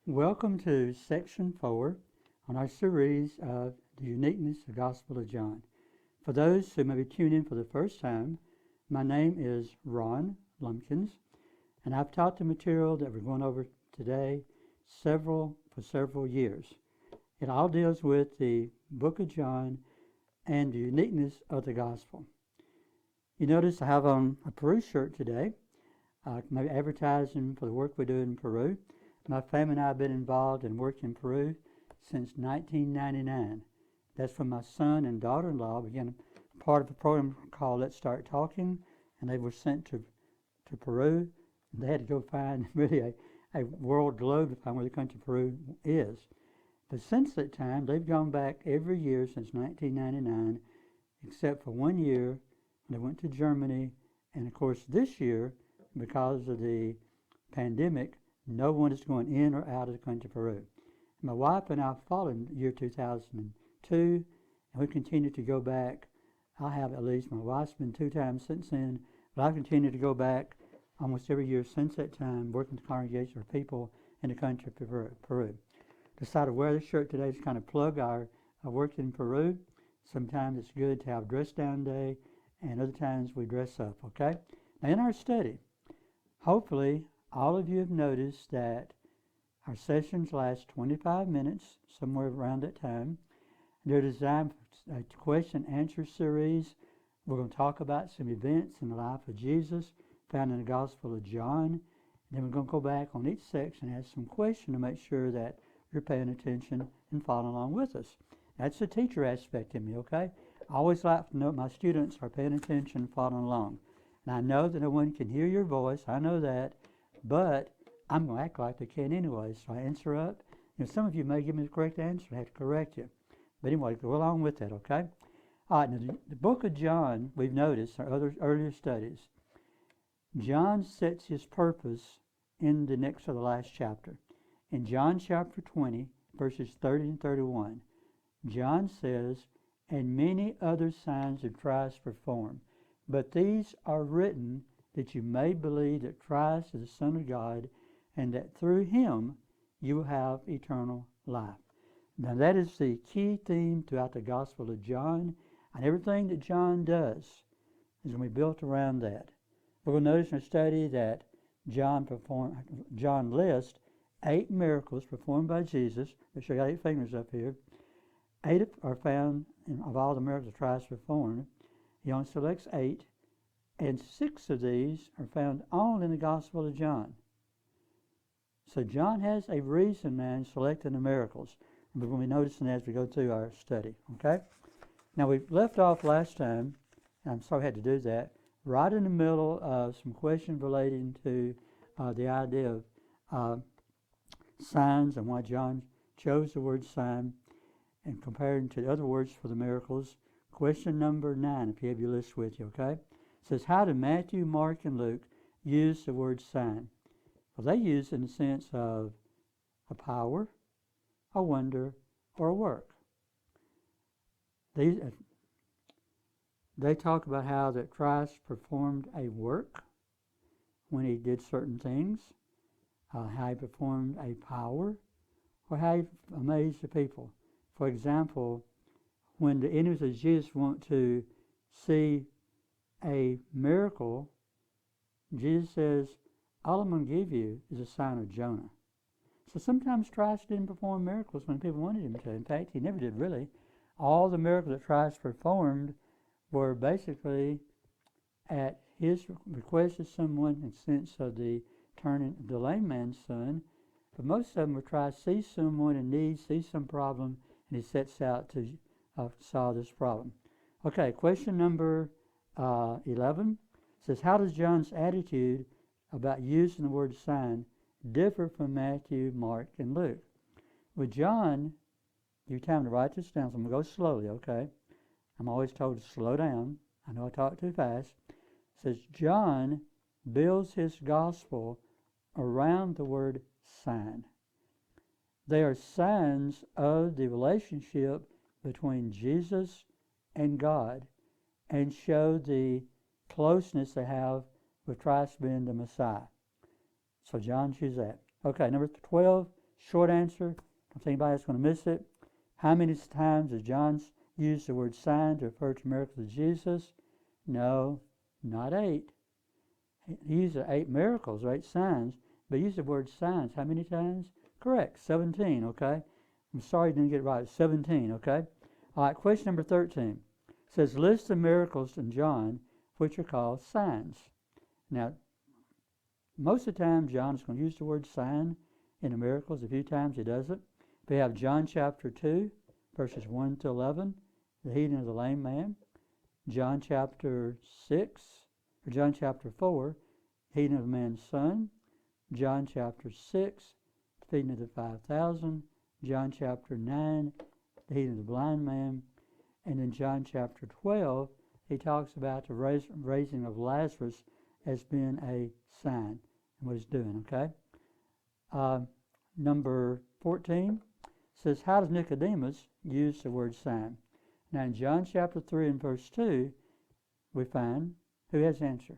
Welcome to Section 4 on our series of The Uniqueness of the Gospel of John. For those who may be tuning in for the first time, my name is Ron Lumpkins, and I've taught the material that we're going over today for several years. It all deals with the book of John and the uniqueness of the Gospel. You notice I have on a Peru shirt today, maybe advertising for the work we do in Peru. My family and I have been involved in work in Peru since 1999. That's when my son and daughter-in-law began part of a program called Let's Start Talking, and they were sent to Peru. They had to go find really a world globe to find where the country Peru is. But since that time, they've gone back every year since 1999, except for 1 year when they went to Germany. And of course, this year, because of the pandemic, no one is going in or out of the country of Peru. My wife and I followed in the year 2002, and we continue to go back. I have at least. My wife's been 2 times since then, but I've continued to go back almost every year since that time, working with the congregation of people in the country of Peru. Decided to wear this shirt today to kind of plug our work in Peru. Sometimes it's good to have dress down day, and other times we dress up, okay? Now in our study, hopefully all of you have noticed that our sessions last 25 minutes, somewhere around that time. They're designed for a question-answer series. We're going to talk about some events in the life of Jesus found in the Gospel of John. And then we're going to go back on each section and ask some questions to make sure that you're paying attention and following along with us. That's the teacher aspect in me, okay? I always like to know my students are paying attention and following along. And I know that no one can hear your voice. I know that. But I'm going to act like they can anyway, so I answer up. Some of you may give me the correct answer. I have to correct you. But anyway, go along with that, okay? All right, now the book of John, we've noticed, our other earlier studies, John sets his purpose in the next or the last chapter. In John chapter 20, verses 30 and 31, John says, "And many other signs of Christ performed, but these are written that you may believe that Christ is the Son of God, and that through him you will have eternal life." Now that is the key theme throughout the Gospel of John, and everything that John does is going to be built around that. We're going to notice in our study that John lists 8 miracles performed by Jesus. Let's show you 8 fingers up here. 8 are found of all the miracles Christ performed. He only selects 8. And 6 of these are found only in the Gospel of John. So John has a reason now in selecting the miracles. We're going to be noticing that as we go through our study. Okay? Now we left off last time, and I'm sorry I had to do that, right in the middle of some questions relating to the idea of signs and why John chose the word sign and comparing to the other words for the miracles. Question number 9, if you have your list with you, okay? It says, how do Matthew, Mark, and Luke use the word sign? Well, they use it in the sense of a power, a wonder, or a work. They talk about how that Christ performed a work when he did certain things, how he performed a power, or how he amazed the people. For example, when the enemies of Jesus want to see a miracle, Jesus says, all I'm going to give you is a sign of Jonah. So sometimes Christ didn't perform miracles when people wanted him to. In fact, he never did really. All the miracles that Christ performed were basically at his request of someone, in the sense of the turning the lame man's son. But most of them were Christ sees someone in need, sees some problem, and he sets out to solve this problem. Okay, question number 11 says, how does John's attitude about using the word sign differ from Matthew, Mark, and Luke? With John, give you time to write this down, so I'm going to go slowly, okay? I'm always told to slow down. I know I talk too fast. It says, John builds his gospel around the word sign. They are signs of the relationship between Jesus and God and show the closeness they have with Christ being the Messiah. So John chooses that. Okay, number 12, Short answer, don't think anybody's going to miss it. How many times does John use the word sign to refer to miracles of Jesus? No, not 8. He used 8 miracles or 8 signs, but he used the word signs how many times? Correct, 17, okay? I'm sorry you didn't get it right. 17, okay? All right, question number 13. It says, list the miracles in John which are called signs. Now, most of the time, John is going to use the word sign in the miracles. A few times he doesn't. We have John chapter 2, verses 1 to 11, the healing of the lame man. John chapter 6, or John chapter 4, healing of a man's son. John chapter 6, feeding of the 5,000. John chapter 9, the healing of the blind man. And in John chapter 12, he talks about the raising of Lazarus as being a sign and what he's doing, okay? Number 14 says, how does Nicodemus use the word sign? Now in John chapter 3 and verse 2, we find who has the answer.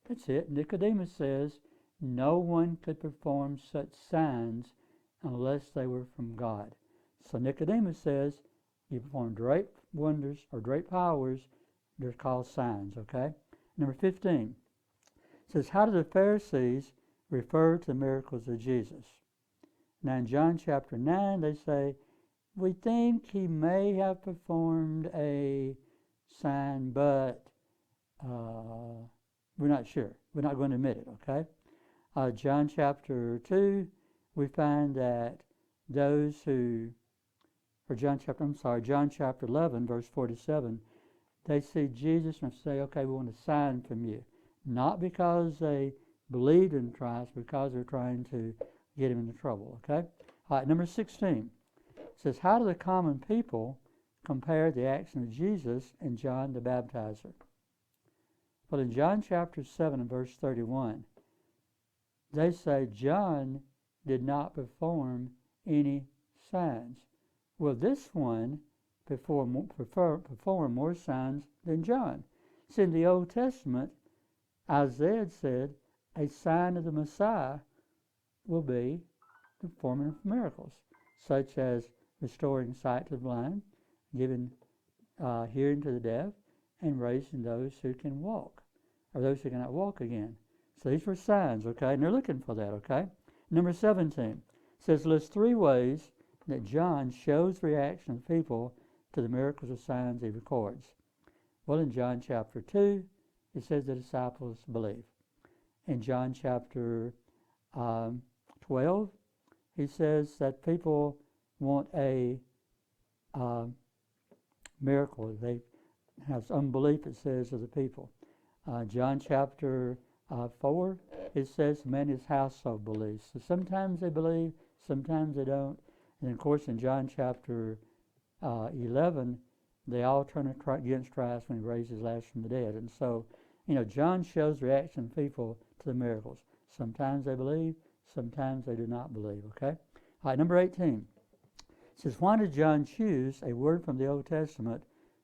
That's it. Nicodemus says, no one could perform such signs unless they were from God. So Nicodemus says, you perform great wonders or great powers, they're called signs, okay? Number 15 says, how do the Pharisees refer to the miracles of Jesus? Now in John chapter 9, they say, we think he may have performed a sign, but we're not sure. We're not going to admit it, okay? John chapter 2, we find that those who, or John chapter 11, verse 47, they see Jesus and say, okay, we want a sign from you. Not because they believed in Christ, because they're trying to get him into trouble, okay? All right, number 16 says, how do the common people compare the action of Jesus and John the Baptizer? Well, in John chapter 7 and verse 31, they say John did not perform any signs. Well, this one performed more signs than John. See, in the Old Testament, Isaiah said a sign of the Messiah will be the performing of miracles, such as restoring sight to the blind, giving hearing to the deaf, and raising those who can walk, or those who cannot walk again. So these were signs, okay? And they're looking for that, okay? Number 17 says, list 3 ways that John shows the reaction of people to the miracles or signs he records. Well, in John chapter 2, it says the disciples believe. In John chapter 12, he says that people want a miracle. They have unbelief, it says, of the people. John chapter 4, it says man his household believes. So sometimes they believe, sometimes they don't. And of course in John chapter 11, they all turn against Christ when he raises Lazarus from the dead. And so, John shows the reaction of people to the miracles. Sometimes they believe, sometimes they do not believe, okay? All right, number 18. It says, why did John choose a word from the Old Testament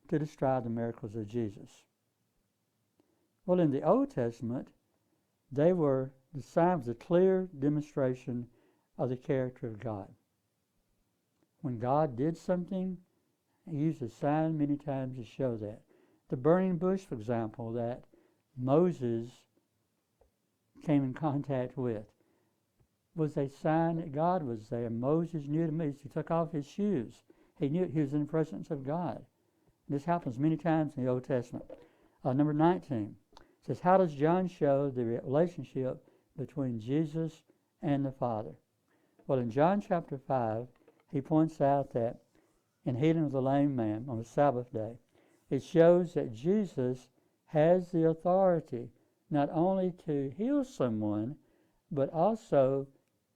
to describe the miracles of Jesus? Well, in the Old Testament, they were the signs, a clear demonstration of the character of God. When God did something, he used a sign many times to show that. The burning bush, for example, that Moses came in contact with, was a sign that God was there. Moses knew it immediately. He took off his shoes. He knew he was in the presence of God. This happens many times in the Old Testament. Number 19 says, how does John show the relationship between Jesus and the Father? Well, in John chapter 5, he points out that in healing of the lame man on the Sabbath day, it shows that Jesus has the authority not only to heal someone, but also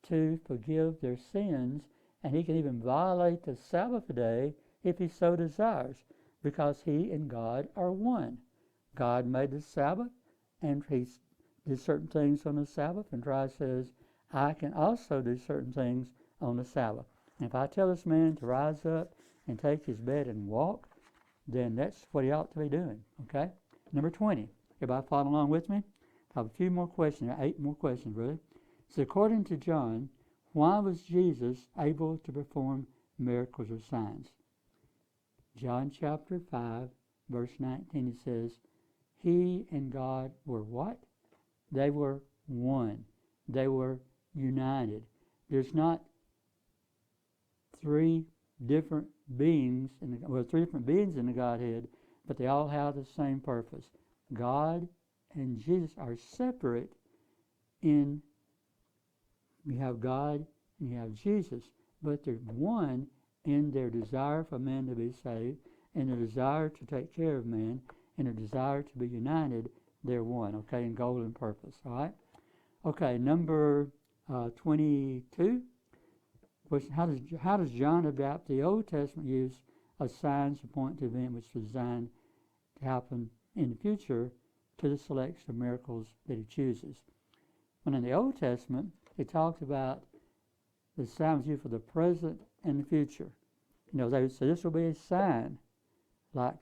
to forgive their sins, and he can even violate the Sabbath day if he so desires, because he and God are one. God made the Sabbath, and he did certain things on the Sabbath, and Christ says, I can also do certain things on the Sabbath. And if I tell this man to rise up and take his bed and walk, then that's what he ought to be doing, okay? Number 20. Everybody follow along with me? I have a few more questions, 8 more questions, really. So according to John, Why was Jesus able to perform miracles or signs? John chapter 5, verse 19, it says, He and God were what? They were one. They were united. There's not three different beings three different beings in the Godhead, but they all have the same purpose. God and Jesus are separate in, you have God and you have Jesus, but they're one in their desire for man to be saved, and their desire to take care of man, and their desire to be united. They're one, okay, in goal and purpose, all right? Okay, number 22. How does John adapt the Old Testament use of signs to point to event which was designed to happen in the future to the selection of miracles that he chooses? When in the Old Testament, he talks about the signs used for the present and the future. They would say this will be a sign, like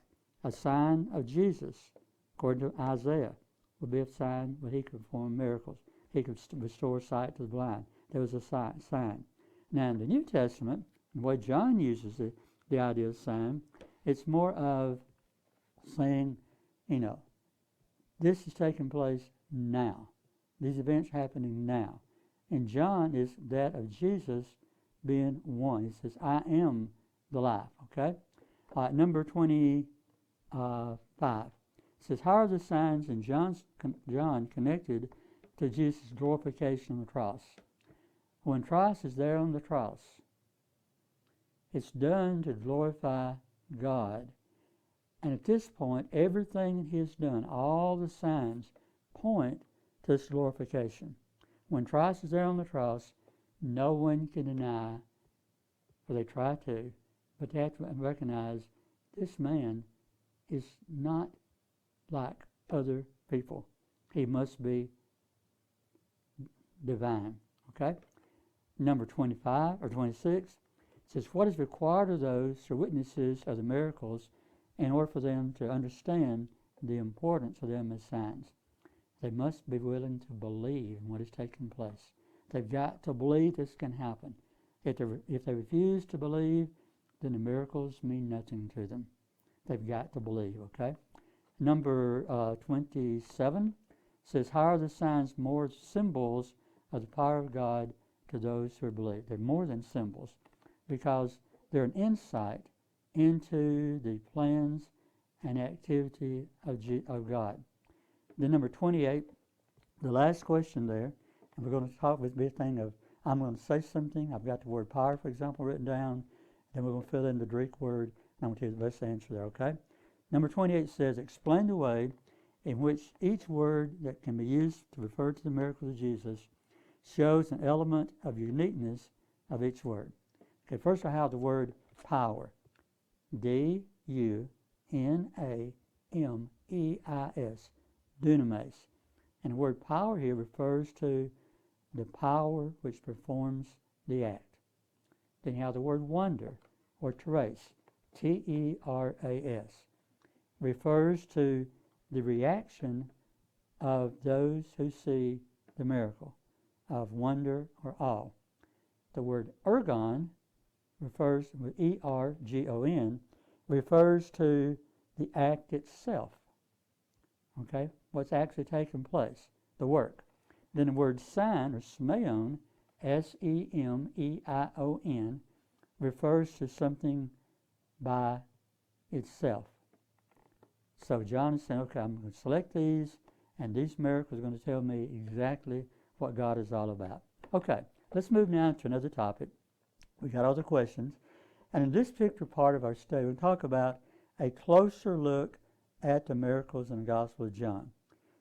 a sign of Jesus, according to Isaiah, would be a sign where he could perform miracles. He could restore sight to the blind. There was a sign. Now, in the New Testament, the way John uses the idea of sign, it's more of saying, this is taking place now. These events are happening now. And John is that of Jesus being one. He says, I am the life, okay? Number 25. It says, how are the signs in John connected to Jesus' glorification on the cross? When Christ is there on the cross, it's done to glorify God. And at this point, everything he has done, all the signs, point to this glorification. When Christ is there on the cross, no one can deny, or they try to, but they have to recognize this man is not like other people. He must be divine, okay? Number 25 or 26 says, what is required of those who are witnesses of the miracles in order for them to understand the importance of them as signs? They must be willing to believe in what is taking place. They've got to believe this can happen. If they refuse to believe, then the miracles mean nothing to them. They've got to believe, okay? Number 27 says, how are the signs more symbols of the power of God to those who believe? They're more than symbols because they're an insight into the plans and activity of God. Then number 28, the last question there, and we're going to talk with this thing of, I'm going to say something, I've got the word power, for example, written down, then we're going to fill in the Greek word, and I'm going to tell you the best answer there, okay? Number 28 says, explain the way in which each word that can be used to refer to the miracles of Jesus shows an element of uniqueness of each word. Okay, first I have the word power. D-U-N-A-M-E-I-S. Dunamis. And the word power here refers to the power which performs the act. Then you have the word wonder, or teras, T-E-R-A-S, refers to the reaction of those who see the miracle, of wonder or awe. The word ergon refers, with E-R-G-O-N, refers to the act itself. Okay, what's actually taking place, the work. Then the word sign, or smeon, S-E-M-E-I-O-N, refers to something by itself. So John is saying, okay, I'm going to select these, and these miracles are going to tell me exactly what God is all about. Okay, let's move now to another topic. We got other questions. And in this particular part of our study, we'll talk about a closer look at the miracles in the Gospel of John.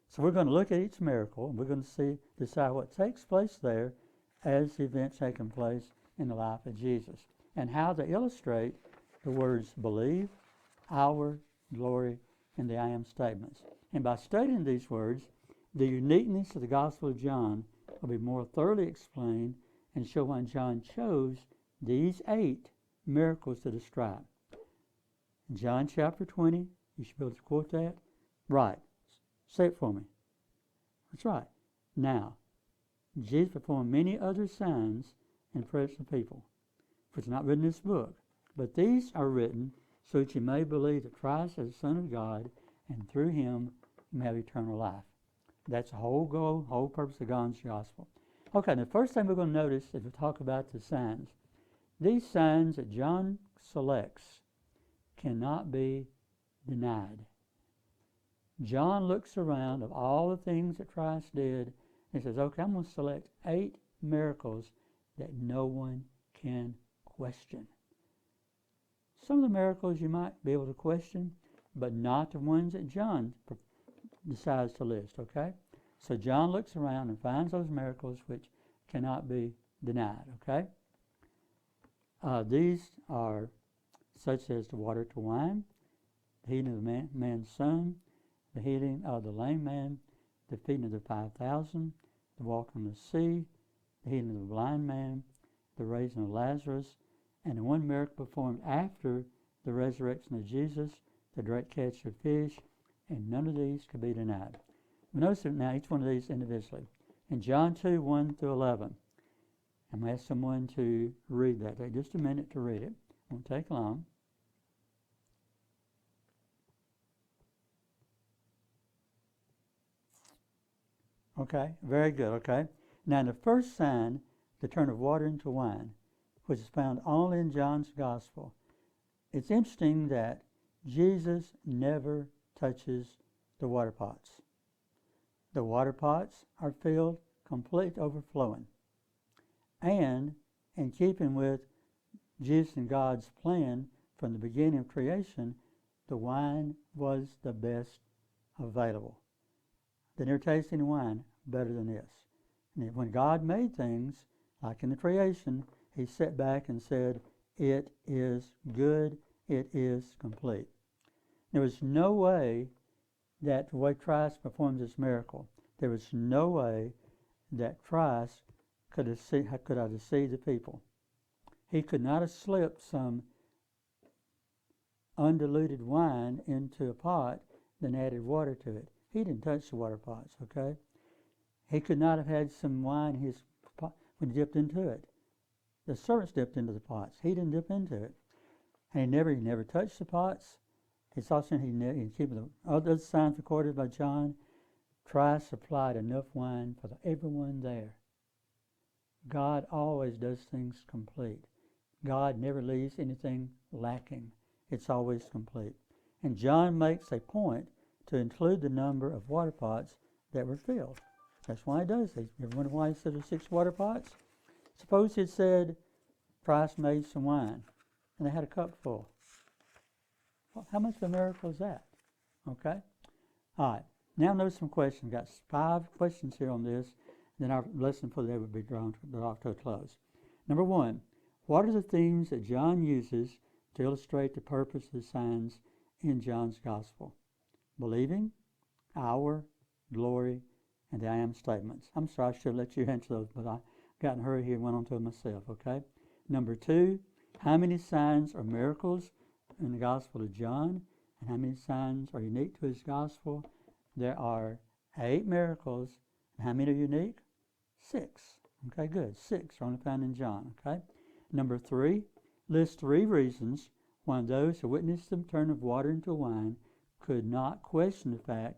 So we're going to look at each miracle, and we're going to decide what takes place there as the events taking place in the life of Jesus, and how they illustrate the words believe, our, glory, and the I am statements. And by stating these words, the uniqueness of the Gospel of John will be more thoroughly explained and show why John chose these 8 miracles to describe. John chapter 20, you should be able to quote that. Right. Say it for me. That's right. Now, Jesus performed many other signs in the presence of people, which is not written in this book. But these are written so that you may believe that Christ is the Son of God, and through him you may have eternal life. That's the whole goal, whole purpose of God's gospel. Okay, the first thing we're going to notice is we talk about the signs. These signs that John selects cannot be denied. John looks around of all the things that Christ did and says, okay, I'm going to select 8 miracles that no one can question. Some of the miracles you might be able to question, but not the ones that John decides to list, okay? So John looks around and finds those miracles which cannot be denied, okay? These are such as the water to wine, the healing of the man's son, the healing of the lame man, the feeding of the 5,000, the walking on the sea, the healing of the blind man, the raising of Lazarus, and the one miracle performed after the resurrection of Jesus, the direct catch of fish, and none of these could be denied. We notice now each one of these individually. In John 2, 1 through 11, I'm going to ask someone to read that. Take just a minute to read it. It won't take long. Okay, very good, okay. Now, in the first sign, the turn of water into wine, which is found only in John's Gospel, it's interesting that Jesus never touches the water pots. The water pots are filled complete overflowing. And in keeping with Jesus and God's plan from the beginning of creation, the wine was the best available. They never tasted any wine better than this. And when God made things, like in the creation, he sat back and said, it is good, it is complete. There was no way that the way Christ performed this miracle, there was no way that Christ could have deceived the people. He could not have slipped some undiluted wine into a pot, then added water to it. He didn't touch the water pots, okay? He could not have had some wine in his pot when he dipped into it. The servants dipped into the pots. He didn't dip into it. And he never touched the pots. It's also he keep the other signs recorded by John. Christ supplied enough wine for everyone there. God always does things complete. God never leaves anything lacking. It's always complete. And John makes a point to include the number of water pots that were filled. That's why he does this. You ever wonder why he said there's 6 water pots? Suppose he had said, Christ made some wine, and they had a cup full. Well, how much of a miracle is that? Okay? All right. Now notice some questions. We've got 5 questions here on this. Then our lesson for the day would be drawn to a close. Number 1, what are the themes that John uses to illustrate the purpose of the signs in John's Gospel? Believing, hour, glory, and the I am statements. I'm sorry, I should have let you answer those, but I got in a hurry here and went on to it myself, okay? Number 2, how many signs or miracles in the Gospel of John, and how many signs are unique to his Gospel? There are 8 miracles, and how many are unique? 6. Okay, good. 6 are only found in John, okay? Number 3, list 3 reasons why those who witnessed the turn of water into wine could not question the fact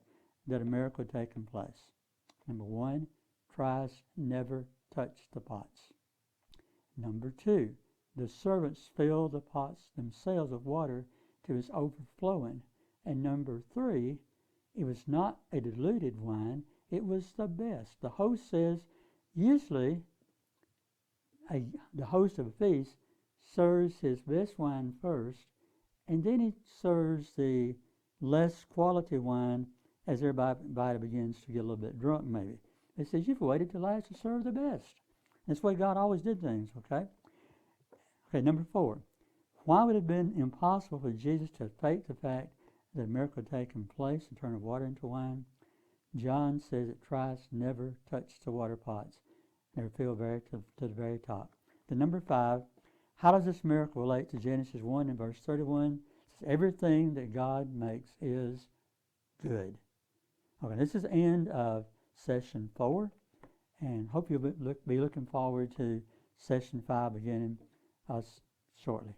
that a miracle had taken place. Number 1, Christ never touched the pots. Number 2, the servants filled the pots themselves with water till it was overflowing. And number 3, it was not a diluted wine, it was the best. The host says, usually, the host of a feast serves his best wine first, and then he serves the less quality wine as everybody begins to get a little bit drunk, maybe. He says, you've waited till last to serve the best. That's the way God always did things, okay? Okay, number 4. Why would it have been impossible for Jesus to fake the fact that a miracle had taken place and turn of water into wine? John says that Christ never touched the water pots. Never filled to the very top. The number 5, how does this miracle relate to Genesis 1 and verse 31? It says, everything that God makes is good. Okay, this is the end of session 4, and hope you'll be looking forward to session 5 beginning shortly.